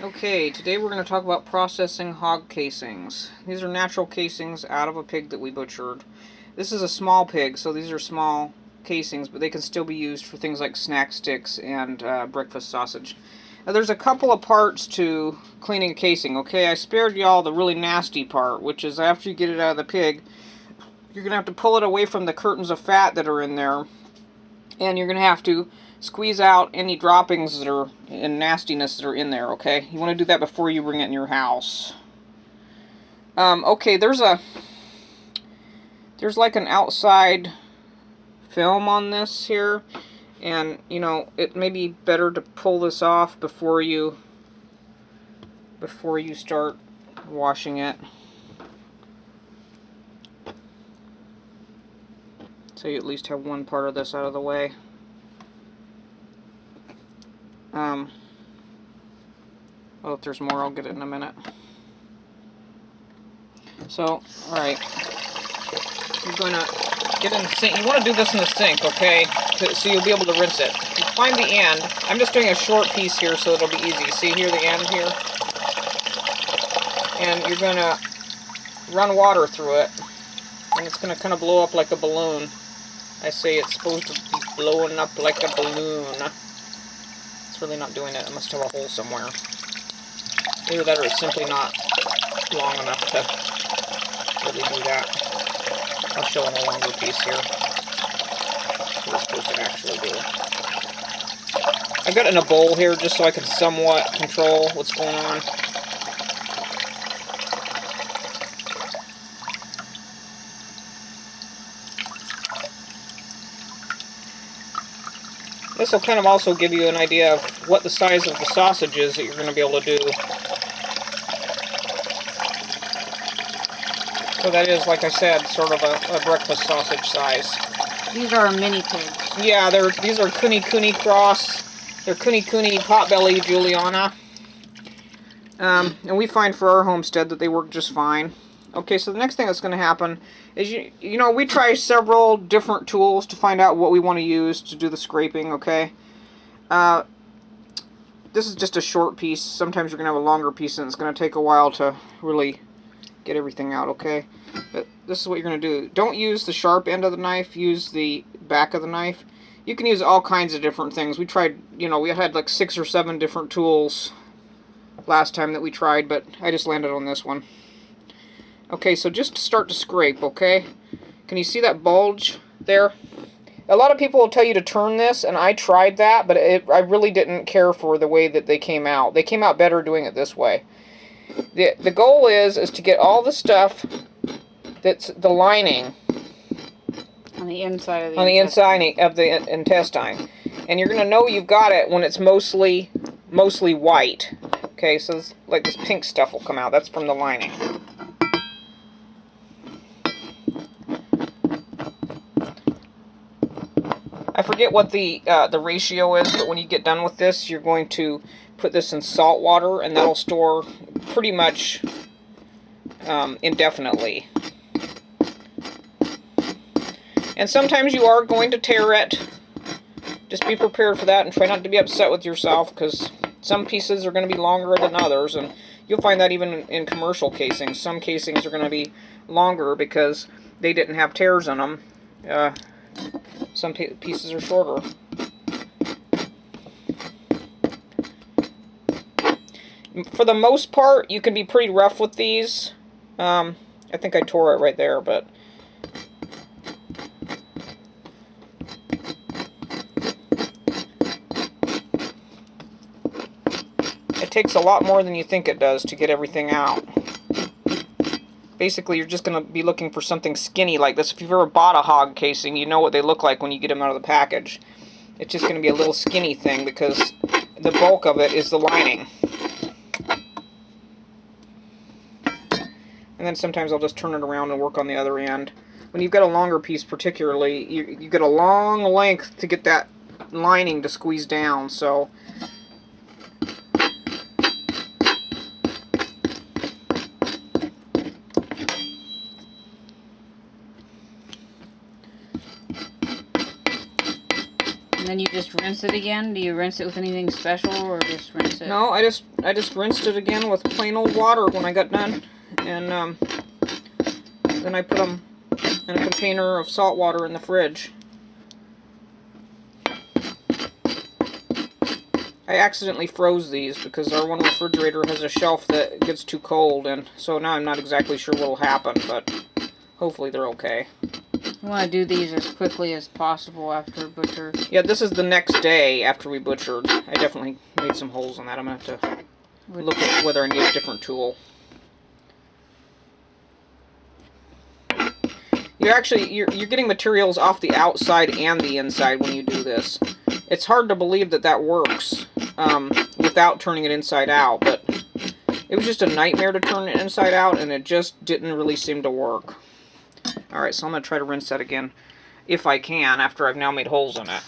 Okay, today we're going to talk about processing hog casings. These are natural casings out of a pig that we butchered. This is a small pig, so these are small casings, but they can still be used for things like snack sticks and breakfast sausage. Now, there's a couple of parts to cleaning a casing, okay? I spared y'all the really nasty part, which is after you get it out of the pig, you're going to have to pull it away from the curtains of fat that are in there, and you're going to have to squeeze out any droppings that are and nastiness that are in there, okay? You want to do that before you bring it in your house. Okay, there's like an outside film on this here, and you know, it may be better to pull this off before you start washing it. So you at least have one part of this out of the way. Well, if there's more, I'll get it in a minute. So, alright. You're going to get in the sink. You want to do this in the sink, okay? So you'll be able to rinse it. You find the end. I'm just doing a short piece here so it'll be easy. See here, the end here? And you're going to run water through it. And it's going to kind of blow up like a balloon. I say it's supposed to be blowing up like a balloon. It's really not doing it. It must have a hole somewhere. Either that or it's simply not long enough to really do that. I'll show in a longer piece here what it's supposed to actually do. I've got it in a bowl here just so I can somewhat control what's going on. This will kind of also give you an idea of what the size of the sausage is that you're going to be able to do. So that is, like I said, sort of a breakfast sausage size. These are mini pigs. Yeah, these are Kuni cross. They're Kuni Potbelly Juliana. And we find for our homestead that they work just fine. Okay, so the next thing that's going to happen is, you know, we try several different tools to find out what we want to use to do the scraping, okay? This is just a short piece. Sometimes you're going to have a longer piece and it's going to take a while to really get everything out, okay? But this is what you're going to do. Don't use the sharp end of the knife, use the back of the knife. You can use all kinds of different things. We tried, you know, we had like 6 or 7 different tools last time that we tried, but I just landed on this one. Okay, so just start to scrape, okay? Can you see that bulge there? A lot of people will tell you to turn this, and I tried that, but I really didn't care for the way that they came out. They came out better doing it this way. The goal is to get all the stuff that's the lining On the inside of the intestine. And you're going to know you've got it when it's mostly white. Okay, so like this pink stuff will come out. That's from the lining. I forget what the ratio is, but when you get done with this, you're going to put this in salt water, and that'll store pretty much indefinitely. And sometimes you are going to tear it. Just be prepared for that and try not to be upset with yourself, because some pieces are going to be longer than others, and you'll find that even in commercial casings. Some casings are going to be longer because they didn't have tears in them. Some pieces are shorter. For the most part, you can be pretty rough with these. I think I tore it right there, but it takes a lot more than you think it does to get everything out. Basically, you're just going to be looking for something skinny like this. If you've ever bought a hog casing, you know what they look like when you get them out of the package. It's just going to be a little skinny thing because the bulk of it is the lining. And then sometimes I'll just turn it around and work on the other end. When you've got a longer piece particularly, you get a long length to get that lining to squeeze down, so And then you just rinse it again? Do you rinse it with anything special or just rinse it? No, I just rinsed it again with plain old water when I got done. And then I put them in a container of salt water in the fridge. I accidentally froze these because our one refrigerator has a shelf that gets too cold, and so now I'm not exactly sure what will happen, but hopefully they're okay. You want to do these as quickly as possible after butcher. Yeah, this is the next day after we butchered. I definitely made some holes in that. I'm going to have to look at whether I need a different tool. You're getting materials off the outside and the inside when you do this. It's hard to believe that works without turning it inside out, but it was just a nightmare to turn it inside out, and it just didn't really seem to work. Alright, so I'm going to try to rinse that again, if I can, after I've now made holes in it.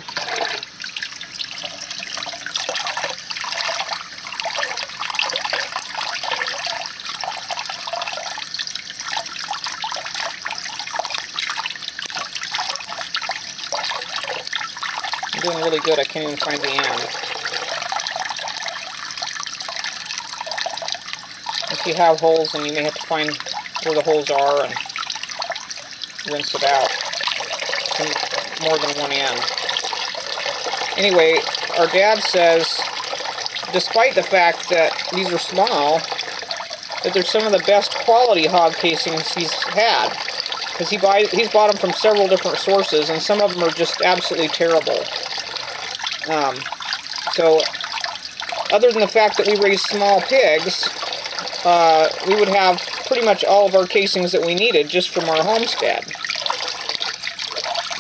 I'm doing really good. I can't even find the end. If you have holes, then you may have to find where the holes are and rinse it out from more than one end. Anyway, our dad says, despite the fact that these are small, that they're some of the best quality hog casings he's had. Because he's bought them from several different sources, and some of them are just absolutely terrible. So, other than the fact that we raise small pigs, we would have pretty much all of our casings that we needed just from our homestead.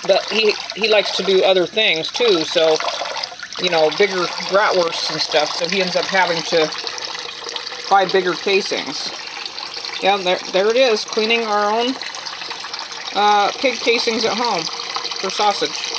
But he likes to do other things too, so, you know, bigger bratwursts and stuff, so he ends up having to buy bigger casings. Yeah, there it is, cleaning our own pig casings at home for sausage.